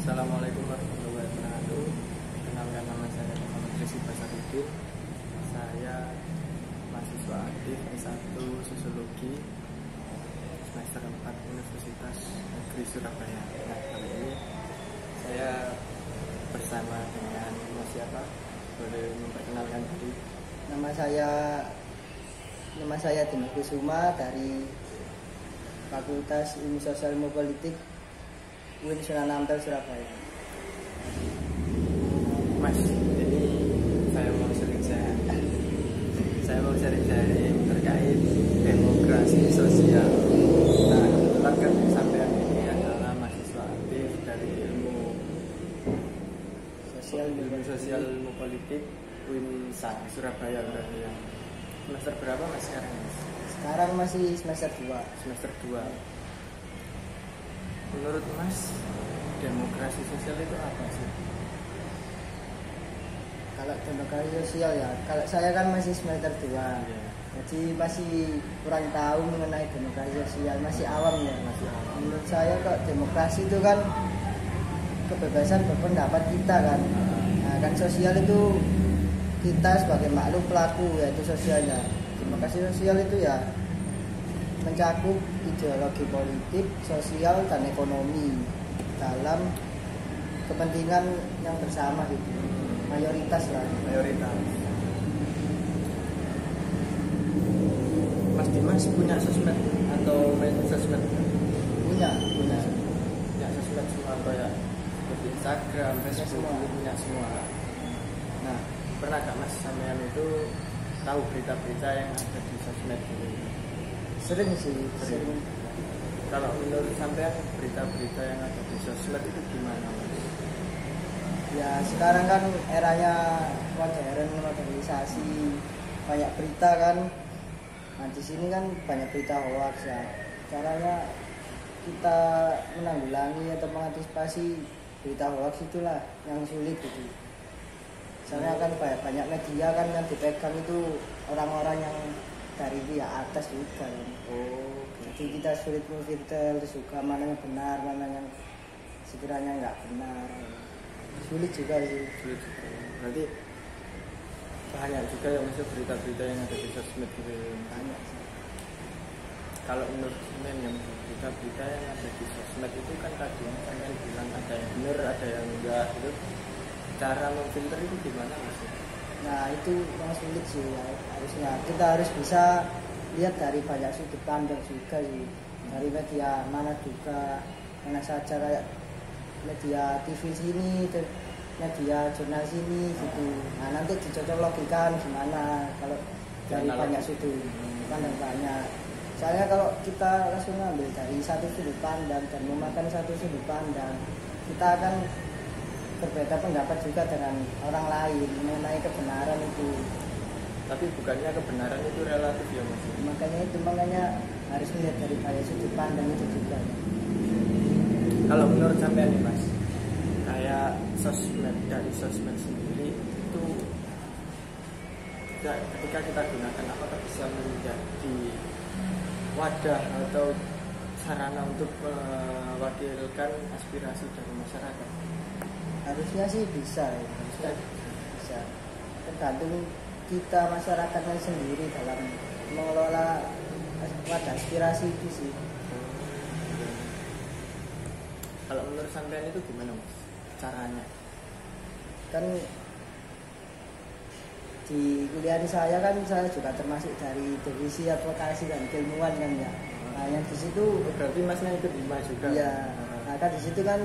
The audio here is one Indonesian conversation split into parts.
Assalamualaikum warahmatullahi wabarakatuh. Kenalkan, nama saya Muhammad Rizky Basarudin. Saya mahasiswa aktif S1 Sosiologi semester 4 Universitas Negeri Surabaya. Nah, kali ini saya bersama dengan Mas siapa? Boleh memperkenalkan diri? Nama saya Dimas Kusuma dari Fakultas Ilmu Sosial Ilmu Politik UIN Sunan Ampel Surabaya. Mas, ini saya mau sharing terkait demokrasi sosial. Nah, kebetulan kan sampean ini adalah mahasiswa aktif dari ilmu sosial ilmu politik UIN Surabaya berarti ya. Semester berapa Mas sekarang, Mas? Sekarang masih semester 2. Semester 2. Menurut Mas, demokrasi sosial itu apa sih? Kalau demokrasi sosial ya, kalau saya kan masih semester 2. Ya. Jadi masih kurang tahu mengenai demokrasi sosial, masih awam ya. Menurut saya kok demokrasi itu kan kebebasan berpendapat kita kan. Nah, kan sosial itu kita sebagai makhluk pelaku, yaitu sosialnya. Demokrasi sosial itu ya mencakup ideologi politik, sosial, dan ekonomi dalam kepentingan yang bersama gitu. Mayoritas. Mas Dimas punya sosmed atau main sosmed? Punya. Punya sosmed semua apa ya? Seperti Instagram, Facebook, itu punya semua. Nah, pernah gak Mas sampean itu tahu berita-berita yang ada di sosmed gitu? Sering sih. Kalau menurut sampean berita-berita yang ada di sosmed itu gimana Mas? Ya sekarang kan eranya modernisasi, banyak berita kan. Nah di sini kan banyak berita hoax ya. Caranya kita menanggulangi atau mengantisipasi berita hoax itulah yang sulit gitu. Soalnya kan banyak media kan yang dipegang itu orang-orang yang dari pihak atas juga kan. Jadi kita sulit memfilter juga mana yang benar, mana yang sekiranya nggak benar. Sulit juga sih. Berarti banyak juga yang masuk berita-berita yang ada di sosmed gitu. Banyak sih. Kalau menurut men yang berita-berita yang ada di sosmed itu kan tadi yang bilang ada yang benar, ada yang enggak gitu. Cara memfilter itu gimana Mas? Nah itu yang sulit sih ya. Harusnya kita harus bisa lihat dari banyak sudut pandang juga sih. Dari media mana juga, mana saja kayak media TV sini, media jurnal sini gitu. Nah nanti dicocok logikan gimana kalau dari banyak sudut pandang banyak. Soalnya kalau kita langsung ambil dari satu sudut pandang dan memakan satu sudut pandang, kita akan berbeda pendapat juga dengan orang lain mengenai kebenaran itu. Tapi bukannya kebenaran itu relatif ya Mas? Makanya harus melihat dari banyak sudut pandang itu juga. Kalau menurut sampean nih Mas, kayak dari sosmed sendiri itu ketika kita gunakan apakah bisa menjadi wadah atau sarana untuk mewakilkan aspirasi dari masyarakat? Harusnya sih bisa ya. Bisa. Tergantung kita masyarakatnya sendiri dalam mengelola wadah aspirasi itu sih. Kalau menurut sampean itu gimana Mas caranya? Kan di kuliah saya kan saya juga termasuk dari divisi advokasi dan keilmuan kan ya. Nah yang di situ berarti Masnya ikut IMA juga? Iya. Nah kan di situ kan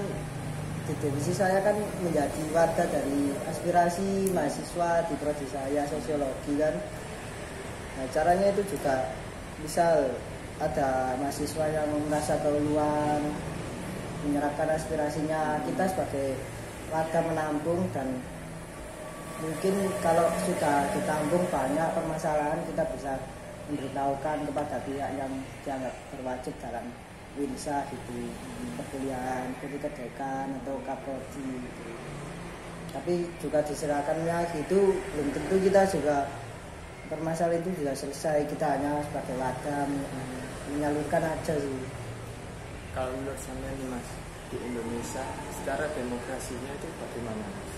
di divisi saya kan menjadi wadah dari aspirasi mahasiswa di prodi saya sosiologi kan. Nah caranya itu juga misal ada mahasiswa yang merasa keluhan menyerahkan aspirasinya, kita sebagai wadah menampung dan mungkin kalau sudah ditampung banyak permasalahan kita bisa memberitahukan kepada pihak yang dianggap berwajib dalam WINSA gitu, perkuliahan, ketika dekan atau kapolri gitu. Tapi juga diserahkannya gitu belum tentu kita juga permasalahan itu sudah selesai, kita hanya sebagai wadah menyalurkan aja sih. Kalau menurut saya nih Mas, di Indonesia secara demokrasinya itu bagaimana, Mas?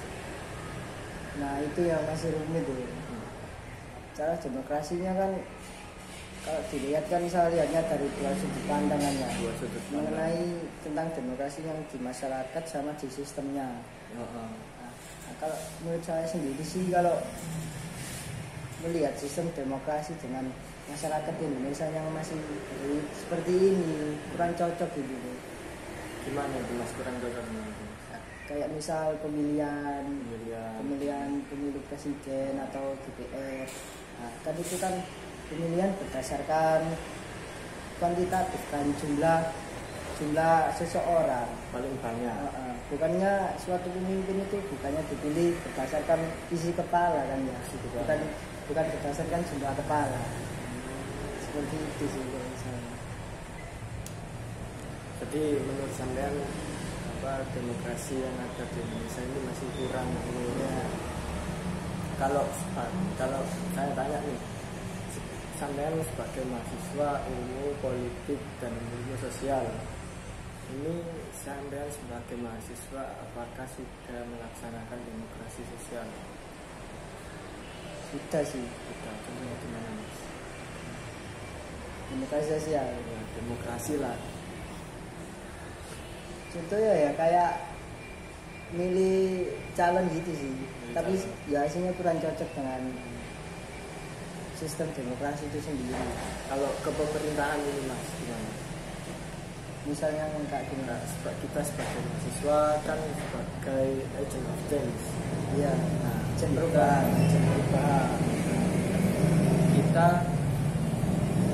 Nah itu yang masih rumit tuh. Cara demokrasinya kan kalau dilihat kan saya lihatnya dari dua sudut pandangannya. Mengenai tentang demokrasi yang di masyarakat sama di sistemnya. Nah, kalau menurut saya sendiri sih kalau melihat sistem demokrasi dengan masyarakat Indonesia yang masih seperti ini kurang cocok gitu. Gimana itu Mas kurang cocok? Kayak misal pemilihan pemilu presiden atau DPR. Nah, kan itu kan pemilihan berdasarkan kuantitatif kan jumlah seseorang paling banyak. Bukannya suatu pemimpin itu bukannya dipilih berdasarkan isi kepala kan ya, bukan berdasarkan jumlah kepala. Seperti itu sih misalnya. Jadi menurut sampean demokrasi yang ada di Indonesia ini masih kurang ya. Kalau saya tanya nih, sampean sebagai mahasiswa ilmu politik dan ilmu sosial, ini sampean sebagai mahasiswa apakah sudah melaksanakan demokrasi sosial? Sudah sih. Contohnya gimana, Mas? Demokrasi sosial. Ya, demokrasi lah. Contohnya ya kayak milih calon gitu sih. Tapi ya hasilnya kurang cocok dengan sistem demokrasi itu sendiri. Kalau ke pemerintahan ini Mas gimana? Misalnya kayak gini, kita sebagai mahasiswa kan sebagai agent of change. Iya. Nah, agent perubahan. Kita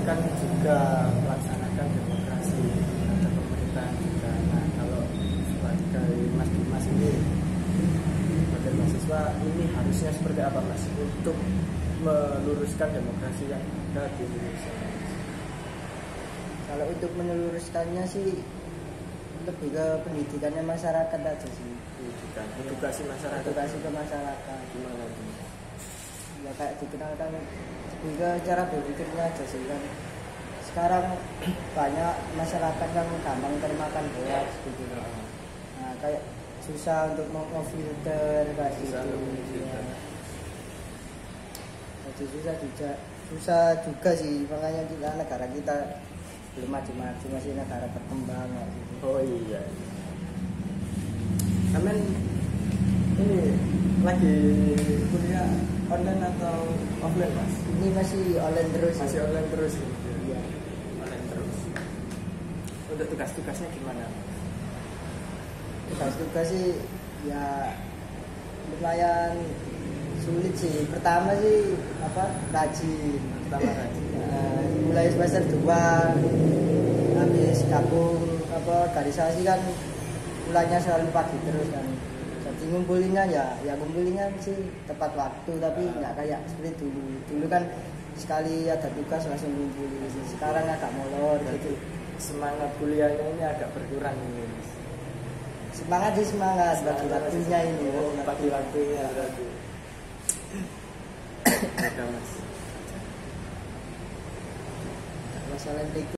kan juga melaksanakan demokrasi ada pemerintahan juga. Nah, kalau sebagai Mas Dimas ini sebagai mahasiswa ini harusnya seperti apa Mas untuk meluruskan demokrasi yang ada di Indonesia? Kalau untuk meluruskannya sih lebih ke pendidikannya masyarakat aja sih. Edukasi masyarakat. Edukasi ke masyarakat. Gimana itu? Ya kayak dikenalkan lebih ke cara berpikirnya aja sih kan. Sekarang banyak masyarakat yang gampang termakan hoax gitu. Nah kayak susah untuk memfilter kayak gitu. Susah juga sih, makanya kita negara kita belum maju-maju, masih negara berkembang gitu. Oh iya. Amin. Ini lagi kuliah online atau offline Mas? Ini masih online terus. Masih online terus. Iya. Online terus. Untuk tugas-tugasnya gimana? Tugas-tugas sih ya lumayan sulit sih. Pertama sih rajin. Mulai semester 2 habis gabung organisasi kan pulangnya selalu pagi terus kan. Jadi ngumpulinnya ya ngumpulinnya sih tepat waktu tapi nggak kayak seperti dulu. Dulu kan sekali ada tugas langsung ngumpulin. Sekarang agak molor gitu. Semangat kuliahnya ini agak berkurang ini. Semangat bagi waktunya ini. Bagi waktunya berarti. Ada Mas. Masalah itu